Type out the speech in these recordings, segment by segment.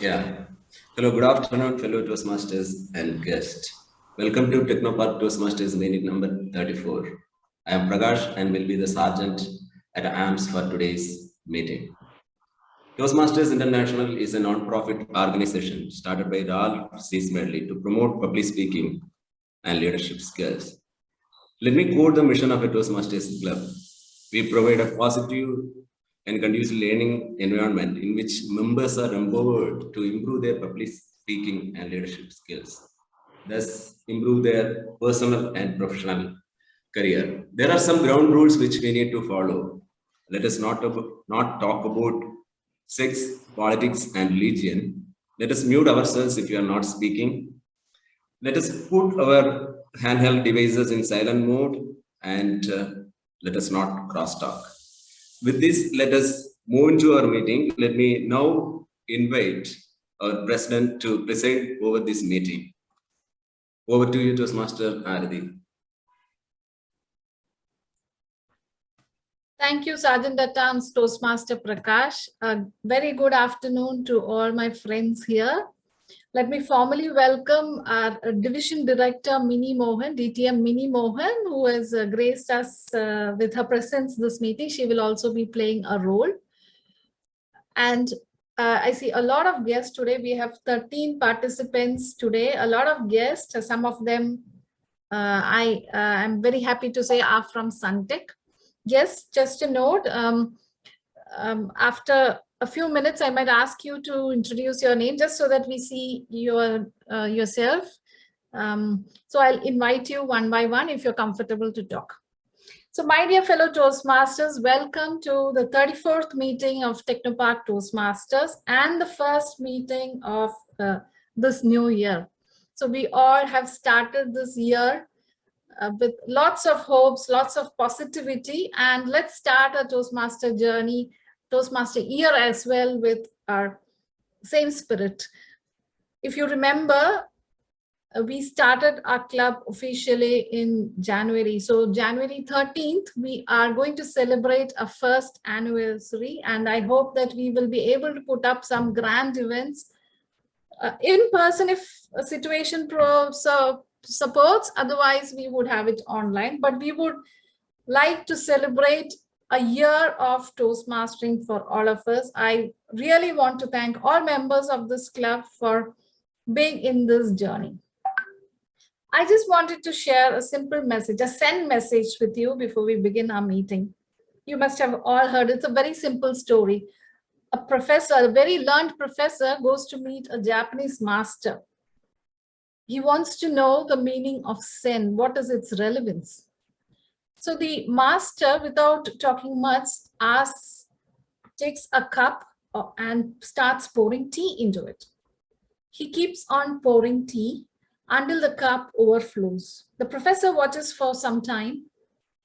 Yeah. Hello, good afternoon, fellow Toastmasters and guests. Welcome to Technopark Toastmasters meeting number 34. I am Prakash and will be the sergeant at arms for today's meeting. Toastmasters International is a non-profit organization started by Ralph C. Smedley to promote public speaking and leadership skills. Let me quote the mission of a Toastmasters Club. We provide a positive and conducive learning environment in which members are empowered to improve their public speaking and leadership skills, thus improve their personal and professional career. There are some ground rules which we need to follow. Let us not talk about sex, politics, and religion. Let us mute ourselves if you are not speaking. Let us put our handheld devices in silent mode and let us not crosstalk. With this, let us move into our meeting. Let me now invite our president to preside over this meeting. Over to you, Toastmaster Aradi. Thank you, Sergeant at Arms Toastmaster Prakash. A very good afternoon to all my friends here. Let me formally welcome our Division Director, Mini Mohan, DTM Mini Mohan, who has graced us with her presence this meeting. She will also be playing a role. And I see a lot of guests today. We have 13 participants today, a lot of guests. Some of them I am very happy to say are from Suntech. Yes, just a note, after a few minutes, I might ask you to introduce your name just so that we see yourself. So I'll invite you one by one if you're comfortable to talk. So my dear fellow Toastmasters, welcome to the 34th meeting of Technopark Toastmasters and the first meeting of this new year. So we all have started this year with lots of hopes, lots of positivity, and let's start a Toastmaster journey, Toastmaster year as well with our same spirit. If you remember, we started our club officially in January. So January 13th, we are going to celebrate our first anniversary, and I hope that we will be able to put up some grand events in person if a situation supports. Otherwise we would have it online, but we would like to celebrate a year of Toastmastering for all of us. I really want to thank all members of this club for being in this journey. I just wanted to share a simple message, a send message with you before we begin our meeting. You must have all heard, it's a very simple story. A professor, a very learned professor, goes to meet a Japanese master. He wants to know the meaning of Zen. What is its relevance? So the master, without talking much, takes a cup and starts pouring tea into it. He keeps on pouring tea until the cup overflows. The professor watches for some time,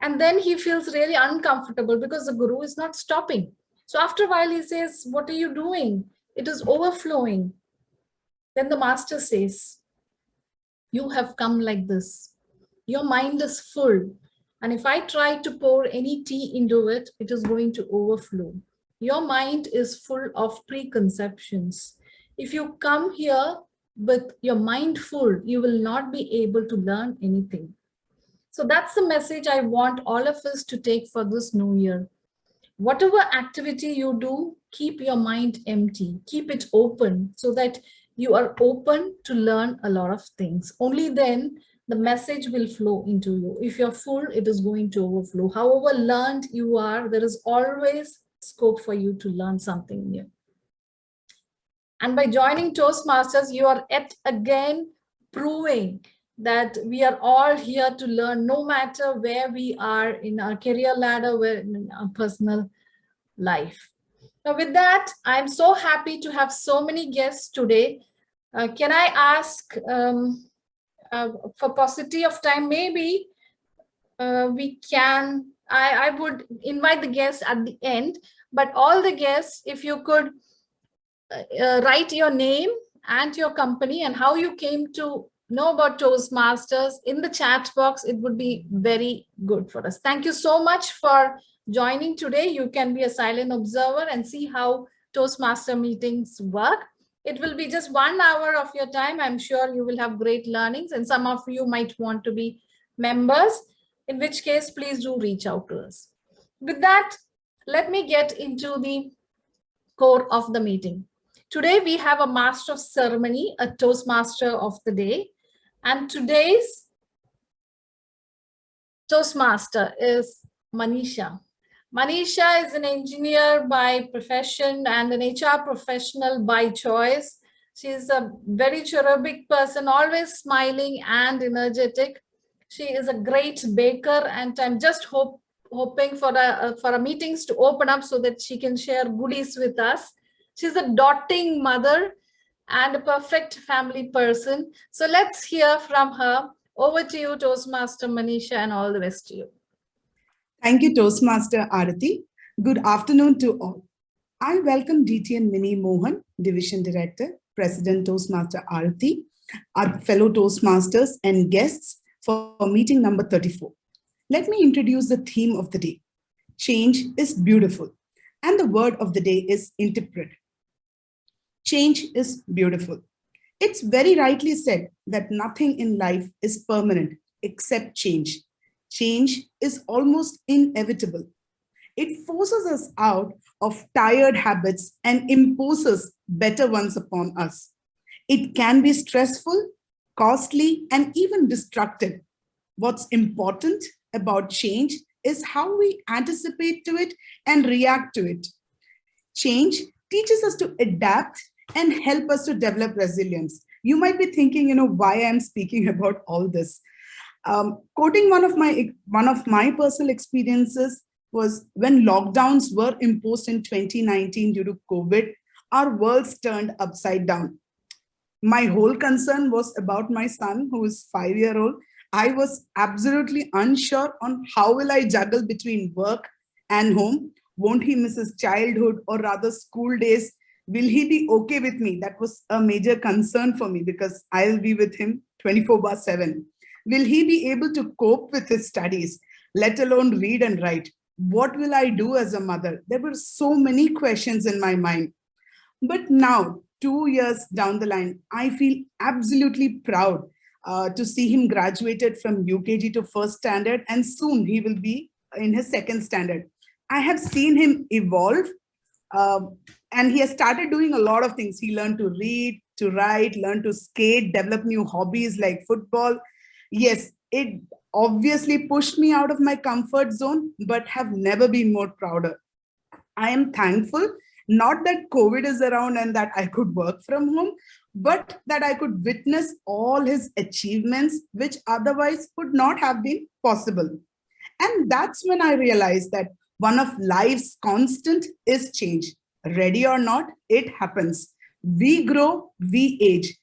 and then he feels really uncomfortable because the guru is not stopping. So after a while, he says, "What are you doing? It is overflowing." Then the master says, "You have come like this. Your mind is full. And if I try to pour any tea into it, it is going to overflow. Your mind is full of preconceptions. If you come here with your mind full, you will not be able to learn anything." So that's the message I want all of us to take for this new year. Whatever activity you do, keep your mind empty, keep it open so that you are open to learn a lot of things. Only then the message will flow into you. If you're full, it is going to overflow. However learned you are, there is always scope for you to learn something new. And by joining Toastmasters, you are yet again proving that we are all here to learn, no matter where we are in our career ladder, where in our personal life. Now with that, I'm so happy to have so many guests today. Can I ask, for paucity of time, maybe I would invite the guests at the end, but all the guests, if you could write your name and your company and how you came to know about Toastmasters in the chat box, it would be very good for us. Thank you so much for joining today. You can be a silent observer and see how Toastmaster meetings work. It will be just 1 hour of your time. I'm sure you will have great learnings, and some of you might want to be members, in which case, please do reach out to us. With that, let me get into the core of the meeting. Today, we have a master of ceremony, a Toastmaster of the day, and today's Toastmaster is Manisha. Manisha is an engineer by profession and an HR professional by choice. She is a very cherubic person, always smiling and energetic. She is a great baker, and I'm just hoping for a meetings to open up so that she can share goodies with us. She's a doting mother and a perfect family person. So let's hear from her. Over to you, Toastmaster Manisha, and all the best to you. Thank you, Toastmaster Arati. Good afternoon to all. I welcome DTN Mini Mohan, Division Director, President Toastmaster Arati, our fellow Toastmasters and guests for meeting number 34. Let me introduce the theme of the day. Change is beautiful. And the word of the day is interpret. Change is beautiful. It's very rightly said that nothing in life is permanent except change. Change is almost inevitable. It forces us out of tired habits and imposes better ones upon us. It can be stressful, costly, and even destructive. What's important about change is how we anticipate to it and react to it. Change teaches us to adapt and help us to develop resilience. You might be thinking, why I'm speaking about all this. Quoting one of my personal experiences was when lockdowns were imposed in 2019 due to COVID, our worlds turned upside down. My whole concern was about my son, who is 5-year-old. I was absolutely unsure on how will I juggle between work and home. Won't he miss his childhood, or rather school days? Will he be okay with me? That was a major concern for me because I'll be with him 24/7. Will he be able to cope with his studies, let alone read and write? What will I do as a mother? There were so many questions in my mind. But now, 2 years down the line, I feel absolutely proud to see him graduated from UKG to first standard, and soon he will be in his second standard. I have seen him evolve, and he has started doing a lot of things. He learned to read, to write, learn to skate, develop new hobbies like football. Yes, it obviously pushed me out of my comfort zone, but have never been more prouder. I am thankful, not that COVID is around and that I could work from home, but that I could witness all his achievements, which otherwise would not have been possible. And that's when I realized that one of life's constant is change. Ready or not, it happens. We grow, we age.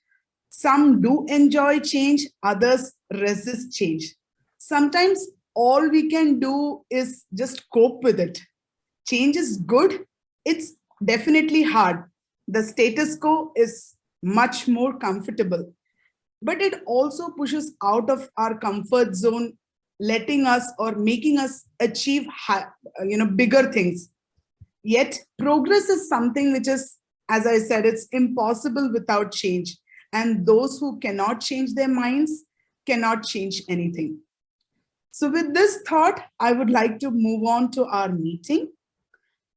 Some do enjoy change, others resist change. Sometimes all we can do is just cope with it. Change is good. It's definitely hard. The status quo is much more comfortable, but it also pushes out of our comfort zone, letting us or making us achieve bigger things. Yet progress is something which is, as I said, it's impossible without change. And those who cannot change their minds cannot change anything. So with this thought, I would like to move on to our meeting.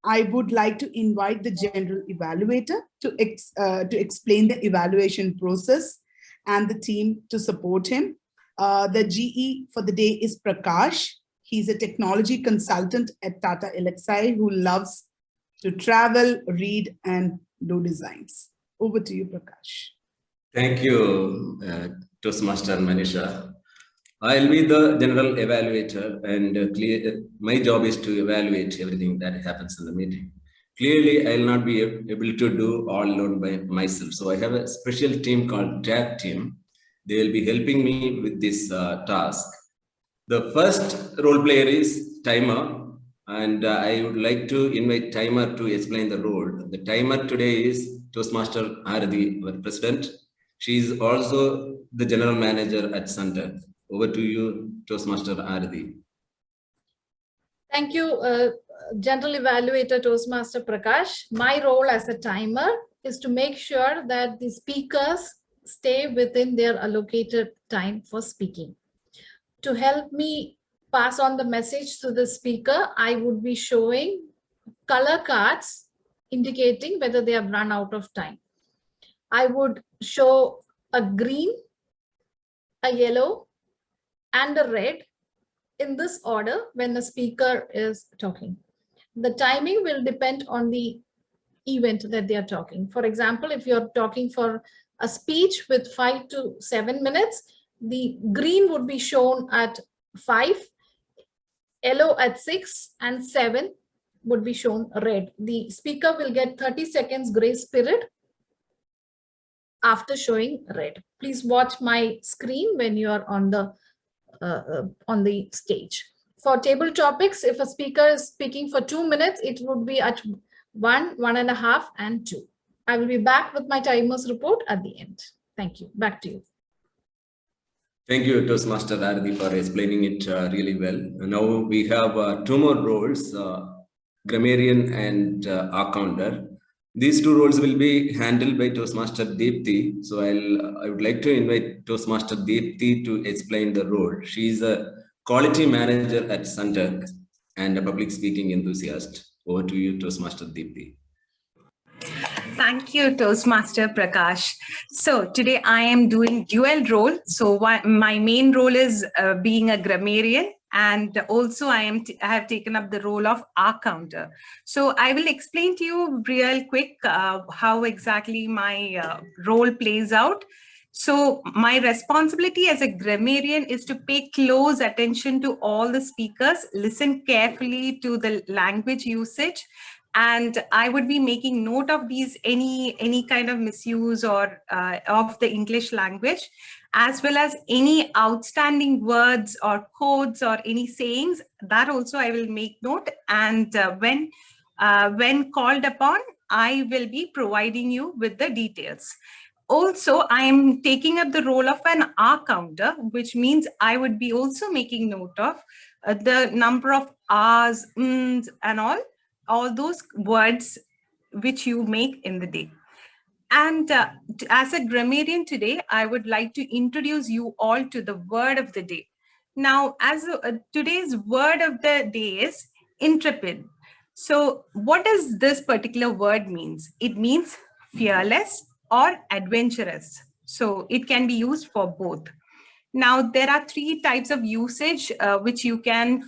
I would like to invite the general evaluator to explain the evaluation process and the team to support him. The GE for the day is Prakash. He's a technology consultant at Tata Elxsi who loves to travel, read, and do designs. Over to you, Prakash. Thank you, Toastmaster Manisha. I'll be the general evaluator, and my job is to evaluate everything that happens in the meeting. Clearly, I'll not be able to do all alone by myself. So I have a special team called Tag Team. They will be helping me with this task. The first role player is Timer, and I would like to invite Timer to explain the role. The Timer today is Toastmaster Arati, our president. She is also the general manager at Suntec. Over to you, Toastmaster Arati. Thank you, General Evaluator Toastmaster Prakash. My role as a timer is to make sure that the speakers stay within their allocated time for speaking. To help me pass on the message to the speaker, I would be showing color cards indicating whether they have run out of time. I would show a green, a yellow, and a red in this order when the speaker is talking. The timing will depend on the event that they are talking. For example, if you're talking for a speech with 5 to 7 minutes, the green would be shown at 5, yellow at 6, and 7 would be shown red. The speaker will get 30 seconds grace period after showing red. Please watch my screen when you are on the stage. For table topics, if a speaker is speaking for 2 minutes, it would be at 1, 1.5, and 2. I will be back with my timers report at the end. Thank you. Back to you. Thank you, Toastmaster Arati, for explaining it really well. Now we have 2 more roles, grammarian and accounder. These 2 roles will be handled by Toastmaster Deepthi. So I would like to invite Toastmaster Deepthi to explain the role. She is a quality manager at Sunteck and a public speaking enthusiast. Over to you, Toastmaster Deepthi. Thank you, Toastmaster Prakash. So today I am doing dual role. So my main role is being a grammarian, and also I have taken up the role of accounter. So I will explain to you real quick how exactly my role plays out. So my responsibility as a grammarian is to pay close attention to all the speakers, listen carefully to the language usage, and I would be making note of these any kind of misuse or of the English language, as well as any outstanding words or codes or any sayings. That also I will make note, and when called upon, I will be providing you with the details. Also, I am taking up the role of an accounter, which means I would be also making note of the number of R's, and all those words which you make in the day. And as a grammarian today, I would like to introduce you all to the word of the day. Now, as today's word of the day is intrepid. So what does this particular word means? It means fearless or adventurous. So it can be used for both. Now, there are 3 types of usage which you can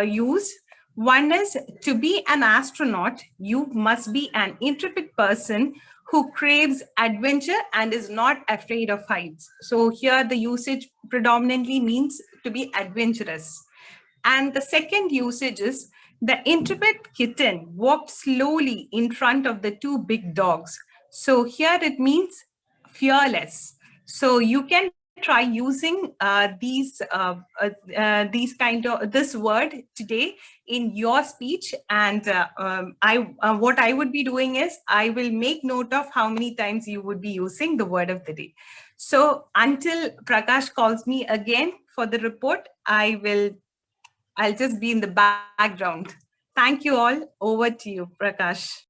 use. One is, to be an astronaut, you must be an intrepid person who craves adventure and is not afraid of heights. So here the usage predominantly means to be adventurous. And the second usage is, the intrepid kitten walked slowly in front of the 2 big dogs. So here it means fearless. So you can try using this word today in your speech, and what I would be doing is I will make note of how many times you would be using the word of the day. So until Prakash calls me again for the report, I'll just be in the background. Thank you all. Over to you, Prakash.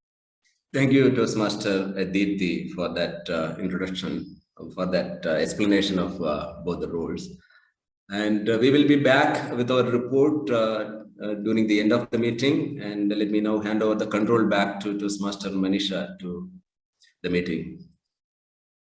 Thank you, Toastmaster Deepthi, for that introduction, for that explanation of both the roles. And we will be back with our report during the end of the meeting. And let me now hand over the control back to Toastmaster Manisha to the meeting.